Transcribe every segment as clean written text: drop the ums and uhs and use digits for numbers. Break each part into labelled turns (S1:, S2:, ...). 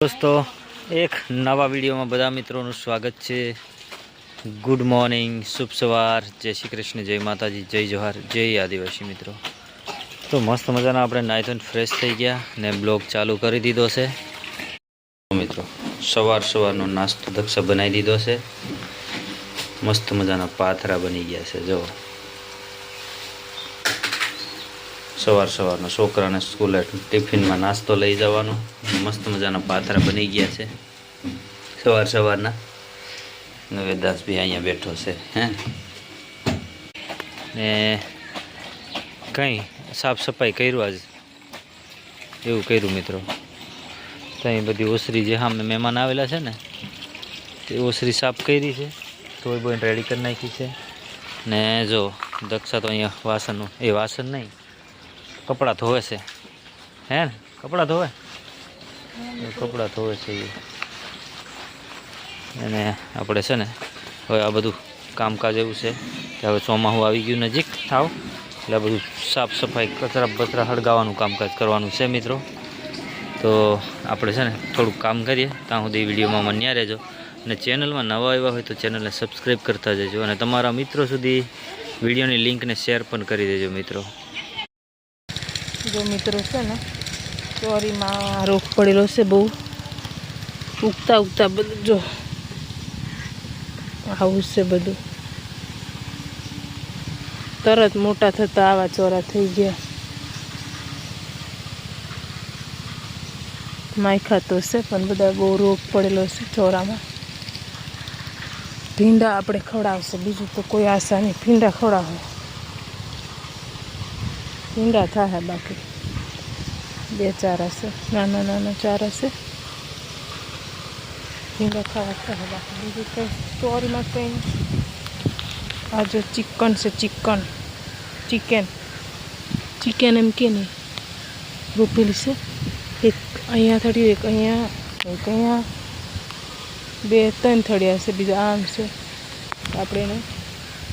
S1: दोस्तों एक नवा वीडियो में बधा मित्रों स्वागत है। गुड मॉर्निंग, शुभ सवार, जय श्री कृष्ण, जय माताजी, जय जोहार, जय आदिवासी मित्रों। तो मस्त मजाना आपणे नाई धोईने फ्रेश थई गया ने ब्लॉग चालू करी दीधो छे। मित्रों सवार सवारनो नास्तो दक्षा बनावी दीधो छे। मस्त मजाना पाथरा बनी गया है। जो सवार सवारनो छोकराने स्कूले टिफिन में नास्तो लई जवानो। मस्त मजाना पाथरा बनी गया है सवार सवारना। वेदास भी अहीं बैठो से हैं ने कई साफ सफाई कर्યું आज एवं कर्યું मित्रों। तहीं बधी ओसरी जे सामे मेहमान आवेला छे ने ते ओसरी साफ करी है, धोई बोईने रेडी कर नाखी है। ने जो दक्षा तो अहीं वासन ए वासन नहीं कपड़ा धोवे से हैं कपड़ा धोवे कपड़ा धोवे से એને આપણે છે ને હવે આ બધું કામકાજ એવું છે કે હવે ચોમાસું આવી ગયું નજીક થાવ એટલે આ બધું સાફ સફાઈ કચરા બચરા હળગાવવાનું કામકાજ કરવાનું છે મિત્રો। તો આપણે છે ને થોડુંક કામ કરીએ ત્યાં સુધી વિડીયોમાં બન્યા રહેજો અને ચેનલમાં નવા આવ્યા હોય તો ચેનલને સબસ્ક્રાઈબ કરતા જજો અને તમારા મિત્રો સુધી વિડીયોની લિંકને શેર પણ કરી દેજો મિત્રો।
S2: जो मित्रों से ने ચોરી में रोग पड़ेलो से बहु उगता उगता बधु जो आવું છે બધું તરત મોટા થતા આવા ચોરા થઈ ગયા। માયખા તો છે પણ બધા બહુ રોગ પડેલો છે ચોરામાં। ભીંડા આપણે ખવડાવશે, બીજું તો કોઈ આશા નહીં। ભીંડા ખવડાવે, ભીંડા થાય બાકી બે ચારા છે, નાના નાના ચારા છે। भींगा खावा खावा बाकी बीजू कई चोरी में कई आ जो चिकन से चिकन चिकन चिकन एम के नहीं रोपेली से एक अँ थड़ी एक अँ बे तीन थड़िया से बीजा आम से अपने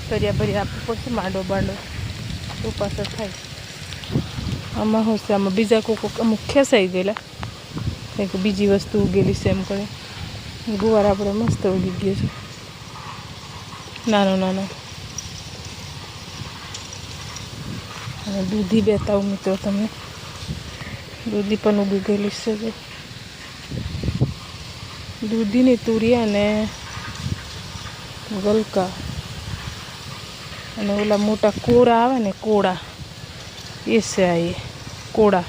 S2: तरिया भरिया आप पड़े मांडो बांडो तो पास थाय आमा हो से आम बीजा को अमुक खेसाई गયેલા एक बीजी वस्तु उगेली से एम करे। गुवार આપણે મસ્ત ઉગી ગયો છે નાનો નાનો અને દૂધી બેતાવું મિત્રો તમે દૂધી પણ ઉગી ગયેલી છે। દૂધીની તુરિયા ને ગલકા અને ઓલા મોટા કોળા આવે ને કોળા એ છે આ એ કોળા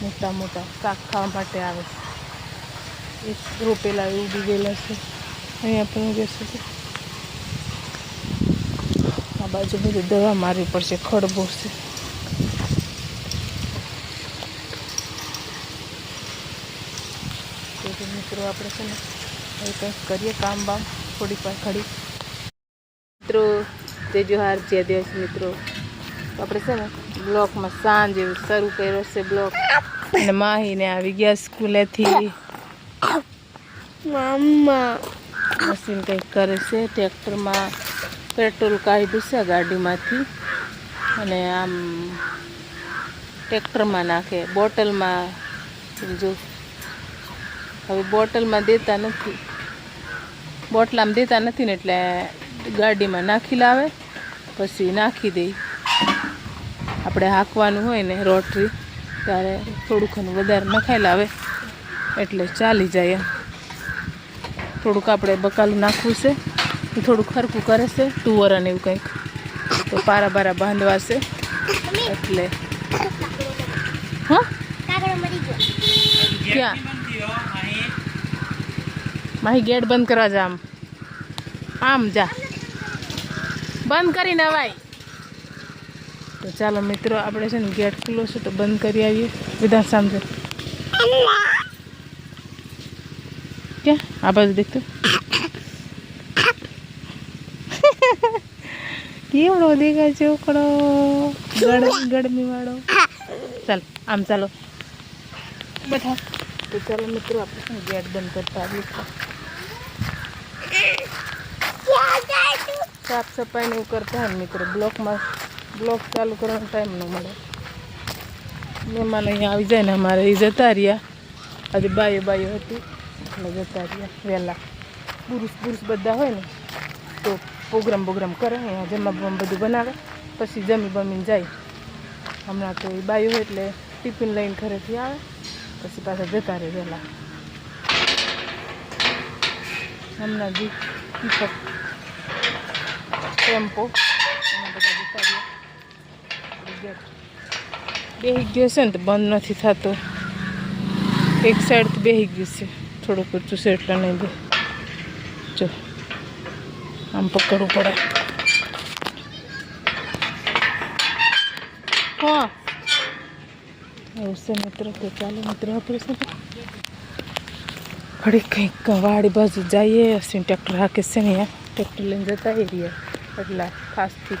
S2: मोटा मोटा शाक खावा माटे आवे एक रोपेला उगी गયેલા છે। અહીંયા પણ ઉગે છે। આ બાજુ બધી દવા મારવી પડશે, ખડબો છે। તો મિત્રો આપણે છે ને હવે કંઈક કરીએ કામ બામ થોડી વાર ખડી। મિત્રો જય જોહાર, જય દેશ મિત્રો। તો આપણે છે ને બ્લોકમાં સાંજ એવું શરૂ કર્યો છે બ્લોક અને માહીને આવી ગયા સ્કૂલેથી। મમ્મા મશીન કંઈક કરે છે, ટ્રેક્ટરમાં પેટ્રોલ કાઢ્યું છે ગાડીમાંથી અને આમ ટ્રેક્ટરમાં નાખે બોટલમાં। જો હવે બોટલમાં દેતા નથી, બોટલામાં દેતા નથી ને એટલે ગાડીમાં નાખી લાવે, પછી નાખી દે। આપણે હાંકવાનું હોય ને રોટરી ત્યારે થોડુંક વધારે નખાઈ લાવે એટલે ચાલી જાય। થોડુંક આપણે બકાલું નાખવું છે, થોડુંક ખરખું કરે છે ટુવર અને એવું કંઈક તો પારા બારા બાંધવા છે એટલે। હા ક્યાં માહી ગેટ બંધ કરવા જા, આમ જા બંધ કરીને અવાય। तो चलो मित्रों આપણે છે ને गेट खुलो છે तो बंद કરી આવીએ। વિધાન સાંભળે क्या आ बाजू देखते કેવડો દેખાય છે ઉકળો ગરમી વાળો। ચાલ આમ ચાલો બેઠા। તો ચાલો મિત્રો આપણે છે ને गेट बंद करता आવીએ। साफ सफाई नहीं करता है मित्रों, ब्लॉक में ब्लॉग चालू करने टाइम न मिले। મહેમાન અહીંયા આવી જાય ને અમારે એ જતા રહ્યા. આજે બાયો હતી એટલે જતા રહ્યા વહેલા. પુરુષ બધા હોય ને તો પ્રોગ્રામ કરે, અહીંયા જમવા બધું બનાવે, પછી જમી બમીને જાય. હમણાં તો એ બાયો હોય એટલે ટિફિન લઈને ઘરેથી આવે, પછી પાછા જતા રહે વહેલા. હમણાં જ ટેમ્પો એના બધા જતા રહ્યા. બેસી ગયો છે ને તો બંધ નથી થતો. એક સાઈડથી બેસી ગયું છે, થોડુંક ઊંચું છે એટલે નહીં બે. જો આમ પકડવું પડે. હા એવું છે મિત્રો. તો ચાલો મિત્રો આપણે છે ઘડી કંઈક વાડી બાજુ જઈએ. અશ્વિન ટ્રેક્ટર હાકે છે ને, અહીંયા ટ્રેક્ટર લઈને જતા રહ્યા એટલા ફાસ્ટથી